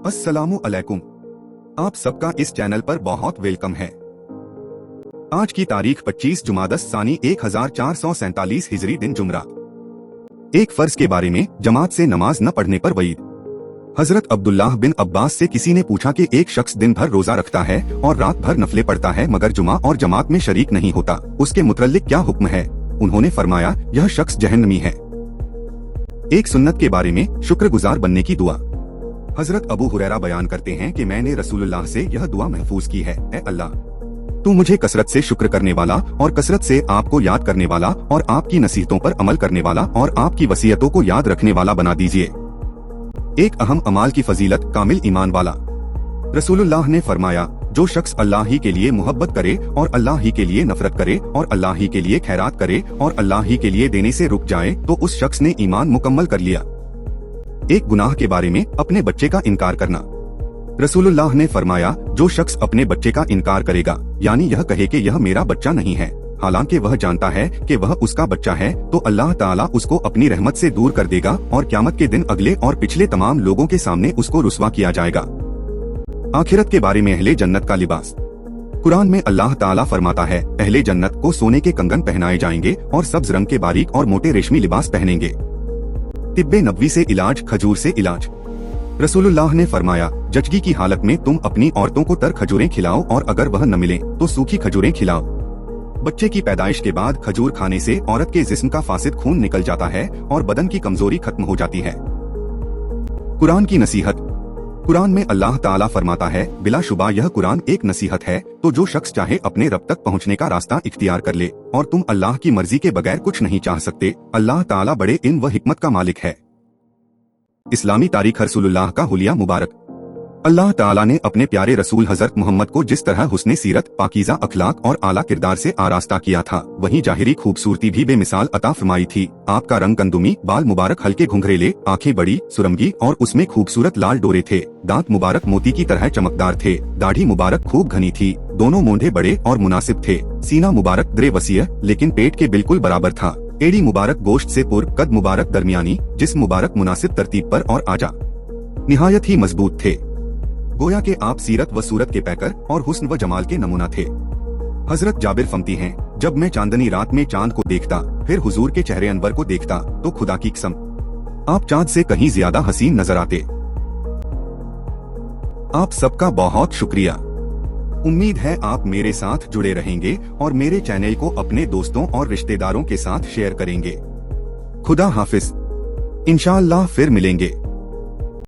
अस्सलामु अलैकुम। आप सबका इस चैनल पर बहुत वेलकम है। आज की तारीख 25 जुमादस सानी 1447 हिजरी दिन जुमरा। एक फर्ज के बारे में जमात से नमाज न पढ़ने पर वईद। हजरत अब्दुल्लाह बिन अब्बास से किसी ने पूछा कि एक शख्स दिन भर रोजा रखता है और रात भर नफले पढ़ता है मगर जुमा और जमात में शरीक नहीं होता, उसके मुतल्लिक क्या हुक्म है? उन्होंने फरमाया, यह शख्स जहन्नमी है। एक सुन्नत के बारे में शुक्रगुजार बनने की दुआ। हजरत अबू हुरैरा बयान करते हैं कि मैंने रसूलुल्लाह से यह दुआ महफूज की है, ऐ अल्लाह, तू मुझे कसरत से शुक्र करने वाला और कसरत से आपको याद करने वाला और आपकी नसीहतों पर अमल करने वाला और आपकी वसीयतों को याद रखने वाला बना दीजिए। एक अहम अमाल की फजीलत, कामिल ईमान वाला। रसूलुल्लाह ने फरमाया, जो शख्स अल्लाह ही के लिए मोहब्बत करे और अल्लाह ही के लिए नफरत करे और अल्लाह ही के लिए खैरात करे और अल्लाह ही के लिए देने से रुक जाए तो उस शख्स ने ईमान मुकम्मल कर लिया। एक गुनाह के बारे में अपने बच्चे का इनकार करना। रसूलुल्लाह ने फरमाया, जो शख्स अपने बच्चे का इनकार करेगा, यानी यह कहे कि यह मेरा बच्चा नहीं है, हालांकि वह जानता है कि वह उसका बच्चा है, तो अल्लाह ताला उसको अपनी रहमत से दूर कर देगा और क़यामत के दिन अगले और पिछले तमाम लोगों के सामने उसको रुस्वा किया जाएगा। आखिरत के बारे में अहले जन्नत का लिबास। कुरान में अल्लाह ताला फरमाता है, अहले जन्नत को सोने के कंगन पहनाए जाएंगे और सब्ज रंग के बारीक और मोटे रेशमी लिबास पहनेंगे। तिब्बे नबवी से इलाज, खजूर से इलाज। रसूलुल्लाह ने फरमाया, जचगी की हालत में तुम अपनी औरतों को तर खजूरें खिलाओ और अगर वह न मिले तो सूखी खजूरें खिलाओ। बच्चे की पैदाइश के बाद खजूर खाने से औरत के जिस्म का फासिद खून निकल जाता है और बदन की कमजोरी खत्म हो जाती है। कुरान की नसीहत। कुरान में अल्लाह ताला फरमाता है, बिलाशुबा यह कुरान एक नसीहत है, तो जो शख्स चाहे अपने रब तक पहुँचने का रास्ता इख्तियार कर ले और तुम अल्लाह की मर्जी के बगैर कुछ नहीं चाह सकते। अल्लाह ताला बड़े इल्म व हिकमत का मालिक है। इस्लामी तारीख। रसूलुल्लाह का हुलिया मुबारक। अल्लाह ताला ने अपने प्यारे रसूल हजरत मोहम्मद को जिस तरह हुस्ने सीरत, पाकीज़ा अखलाक और आला किरदार से आरास्ता किया था, वहीं जाहिरी खूबसूरती भी बेमिसाल अता फरमाई थी। आपका रंग कंदुमी, बाल मुबारक हल्के घुंघरेले, आंखें बड़ी सुरमगी और उसमें खूबसूरत लाल डोरे थे। दांत मुबारक मोती की तरह चमकदार थे। दाढ़ी मुबारक खूब घनी थी। दोनों मूंढे बड़े और मुनासिब थे। सीना मुबारक द्रे वसीय लेकिन पेट के बिल्कुल बराबर था। एड़ी मुबारक गोश्त से पुर, कद मुबारक दरमियानी, जिस्म मुबारक मुनासिब तरतीब पर और आजा निहायत ही मजबूत थे। गोया के आप सीरत व सूरत के पैकर और हुस्न व जमाल के नमूना थे। हजरत जाबिर फरमाती हैं, जब मैं चांदनी रात में चांद को देखता, फिर हुजूर के चेहरे अनवर को देखता, तो खुदा की कसम आप चांद से कहीं ज्यादा हसीन नजर आते। आप सबका बहुत शुक्रिया। उम्मीद है आप मेरे साथ जुड़े रहेंगे और मेरे चैनल को अपने दोस्तों और रिश्तेदारों के साथ शेयर करेंगे। खुदा हाफिज। इंशाअल्लाह फिर मिलेंगे।